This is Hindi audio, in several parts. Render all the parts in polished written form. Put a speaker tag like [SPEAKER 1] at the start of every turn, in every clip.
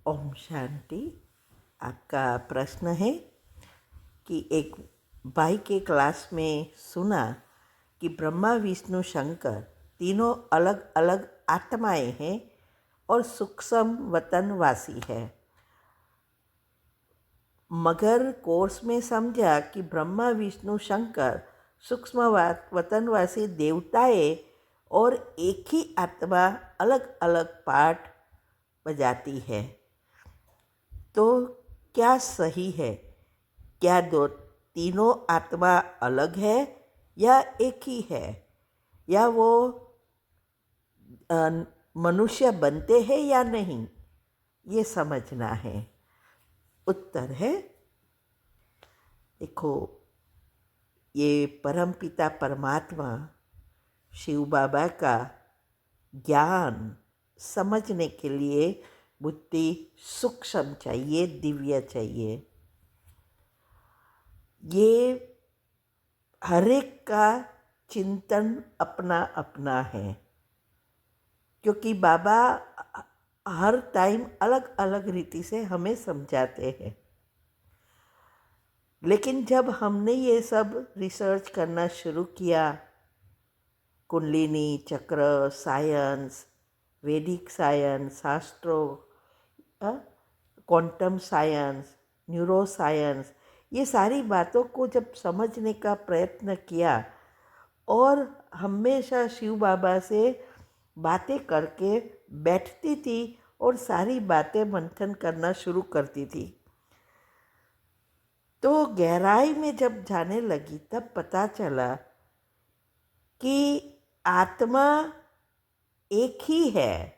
[SPEAKER 1] ओम शांति। आपका प्रश्न है कि एक भाई के क्लास में सुना कि ब्रह्मा विष्णु शंकर तीनों अलग अलग आत्माएं हैं और सूक्ष्म वतनवासी है, मगर कोर्स में समझा कि ब्रह्मा विष्णु शंकर सूक्ष्म वतनवासी देवताएं और एक ही आत्मा अलग अलग पार्ट बजाती है। तो क्या सही है? क्या तीनों आत्मा अलग है या एक ही है, या वो मनुष्य बनते हैं या नहीं, ये समझना है। उत्तर है, देखो, ये परमपिता परमात्मा शिव बाबा का ज्ञान समझने के लिए बुद्धि सूक्ष्म चाहिए, दिव्य चाहिए। ये हर एक का चिंतन अपना अपना है, क्योंकि बाबा हर टाइम अलग अलग रीति से हमें समझाते हैं। लेकिन जब हमने ये सब रिसर्च करना शुरू किया, कुंडलिनी चक्र साइंस, वैदिक साइंस, शास्त्रों, क्वांटम साइंस, न्यूरो साइंस, ये सारी बातों को जब समझने का प्रयत्न किया और हमेशा शिव बाबा से बातें करके बैठती थी और सारी बातें मंथन करना शुरू करती थी, तो गहराई में जब जाने लगी तब पता चला कि आत्मा एक ही है,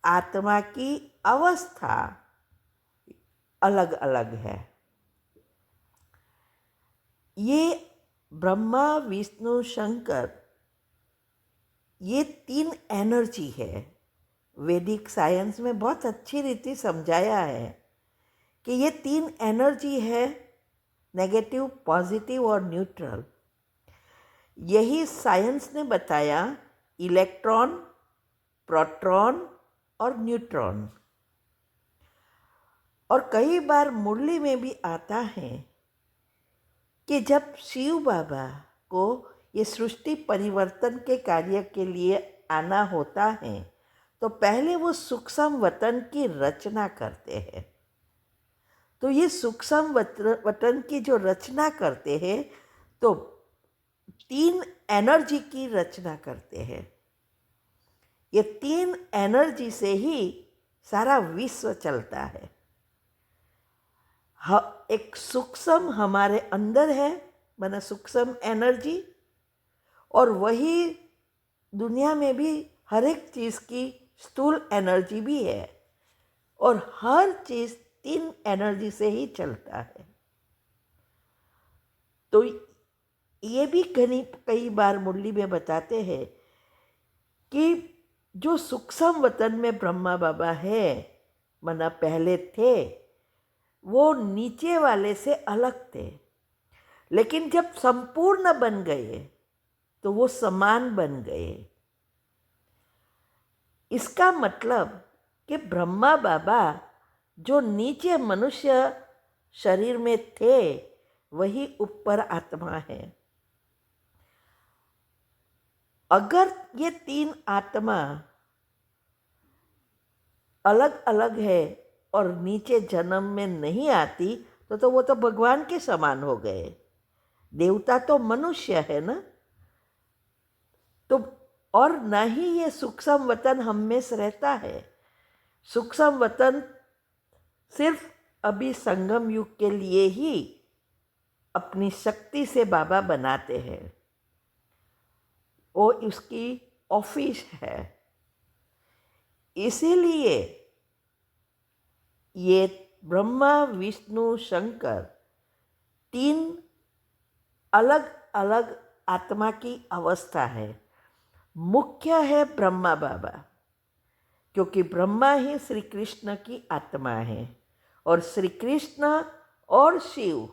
[SPEAKER 1] आत्मा की अवस्था अलग अलग है। ये ब्रह्मा विष्णु शंकर, ये तीन एनर्जी है। वैदिक साइंस में बहुत अच्छी रीति समझाया है कि ये तीन एनर्जी है, नेगेटिव, पॉजिटिव और न्यूट्रल। यही साइंस ने बताया, इलेक्ट्रॉन, प्रोटॉन और न्यूट्रॉन। और कई बार मुरली में भी आता है कि जब शिव बाबा को ये सृष्टि परिवर्तन के कार्य के लिए आना होता है तो पहले वो सूक्ष्म वतन की रचना करते हैं। तो ये सूक्ष्म वतन की जो रचना करते हैं तो तीन एनर्जी की रचना करते हैं। ये तीन एनर्जी से ही सारा विश्व चलता है। एक सूक्ष्म हमारे अंदर है, माना सूक्ष्म एनर्जी, और वही दुनिया में भी हर एक चीज़ की स्थूल एनर्जी भी है, और हर चीज़ तीन एनर्जी से ही चलता है। तो ये भी कई बार मुरली में बताते हैं कि जो सूक्ष्म वतन में ब्रह्मा बाबा है, माना पहले थे, वो नीचे वाले से अलग थे, लेकिन जब संपूर्ण बन गए तो वो समान बन गए। इसका मतलब कि ब्रह्मा बाबा जो नीचे मनुष्य शरीर में थे वही ऊपर आत्मा है। अगर ये तीन आत्मा अलग अलग है और नीचे जन्म में नहीं आती तो वो तो भगवान के समान हो गए। देवता तो मनुष्य है ना, तो और ना ही ये सूक्ष्म वतन हम में से रहता है। सूक्ष्म वतन सिर्फ अभी संगम युग के लिए ही अपनी शक्ति से बाबा बनाते हैं, वो उसकी ऑफिस है। इसीलिए ये ब्रह्मा विष्णु शंकर तीन अलग अलग आत्मा की अवस्था है। मुख्य है ब्रह्मा बाबा, क्योंकि ब्रह्मा ही श्री कृष्ण की आत्मा है और श्री कृष्ण और शिव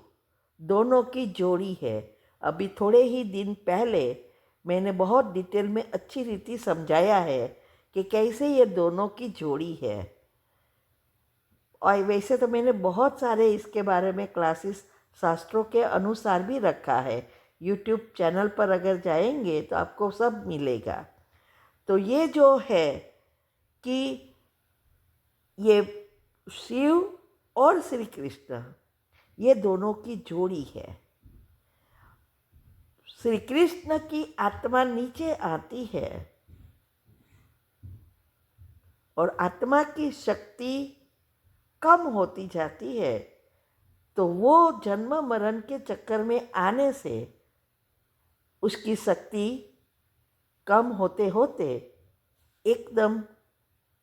[SPEAKER 1] दोनों की जोड़ी है। अभी थोड़े ही दिन पहले मैंने बहुत डिटेल में अच्छी रीति समझाया है कि कैसे ये दोनों की जोड़ी है। और वैसे तो मैंने बहुत सारे इसके बारे में क्लासेस शास्त्रों के अनुसार भी रखा है। यूट्यूब चैनल पर अगर जाएंगे तो आपको सब मिलेगा। तो ये जो है कि ये शिव और श्री कृष्ण ये दोनों की जोड़ी है। श्री कृष्ण की आत्मा नीचे आती है और आत्मा की शक्ति कम होती जाती है, तो वो जन्म मरण के चक्कर में आने से उसकी शक्ति कम होते होते एकदम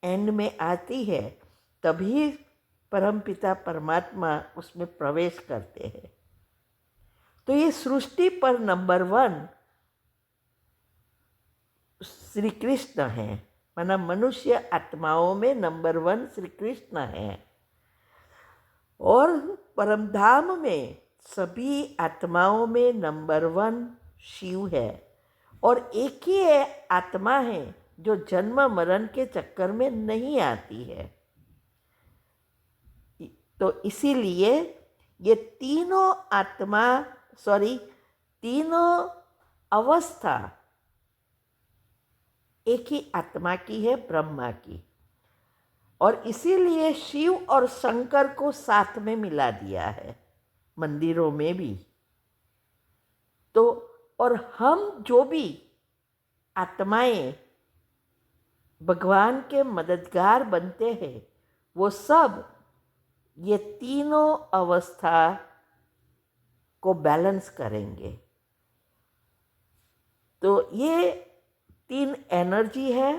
[SPEAKER 1] एंड में आती है, तभी परमपिता परमात्मा उसमें प्रवेश करते हैं। तो ये सृष्टि पर नंबर 1 श्री कृष्ण है, माना मनुष्य आत्माओं में नंबर 1 श्री कृष्ण है। और परमधाम में सभी आत्माओं में नंबर 1 शिव है। और एक ही आत्मा है जो जन्म मरण के चक्कर में नहीं आती है। तो इसीलिए ये तीनों अवस्था एक ही आत्मा की है, ब्रह्मा की। और इसीलिए शिव और शंकर को साथ में मिला दिया है मंदिरों में भी। तो और हम जो भी आत्माएं भगवान के मददगार बनते हैं, वो सब ये तीनों अवस्था को बैलेंस करेंगे। तो ये 3 एनर्जी है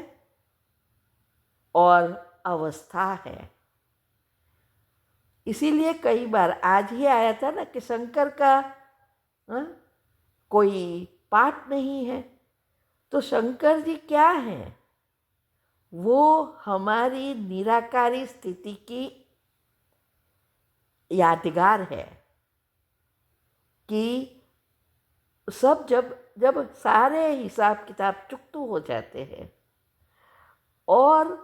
[SPEAKER 1] और अवस्था है। इसीलिए कई बार आज ही आया था ना कि शंकर का कोई पाठ नहीं है। तो शंकर जी क्या है? वो हमारी निराकारी स्थिति की यादगार है कि सब जब सारे हिसाब किताब चुकतू हो जाते हैं और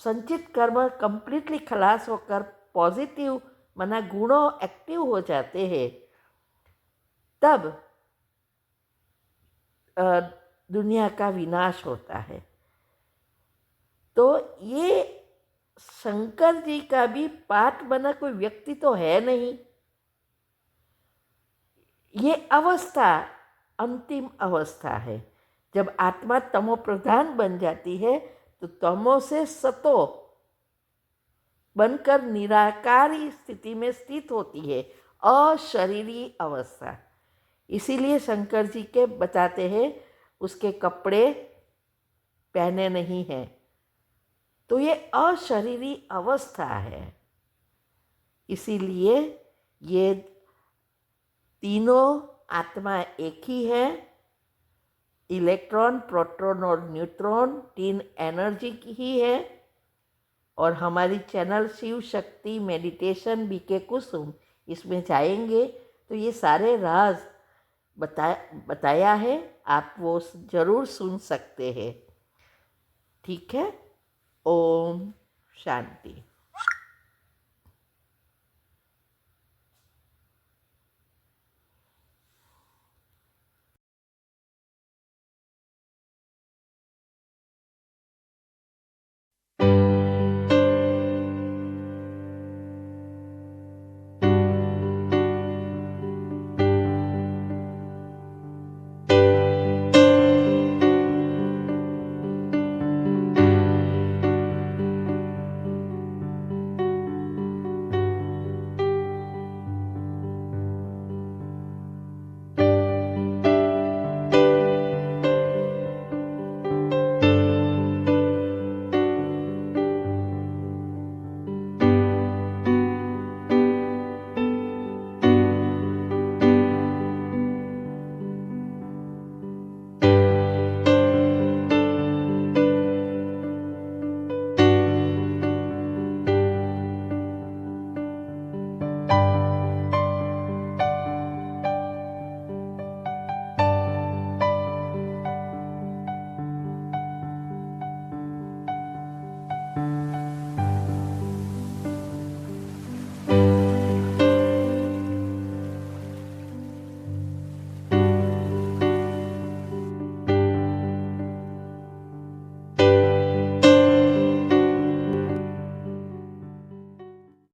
[SPEAKER 1] संचित कर्म कंप्लीटली खलास होकर पॉजिटिव माना गुणों एक्टिव हो जाते हैं, तब दुनिया का विनाश होता है। तो ये शंकर जी का भी पाठ बना कोई व्यक्ति तो है नहीं। ये अवस्था अंतिम अवस्था है। जब आत्मा तमो प्रधान बन जाती है तो तमो से सतो बनकर निराकारी स्थिति में स्थित होती है, अशरीरी अवस्था। इसीलिए शंकर जी के बताते हैं उसके कपड़े पहने नहीं हैं। तो ये अशरीरी अवस्था है। इसीलिए ये तीनों आत्मा एक ही है। इलेक्ट्रॉन, प्रोटॉन और न्यूट्रॉन 3 एनर्जी की ही है। और हमारी channel Shiv Shakti meditation BK कुसुम, इसमें जाएंगे तो ये सारे राज बताया है। आप वो जरूर सुन सकते हैं। ठीक है। ओम शांति।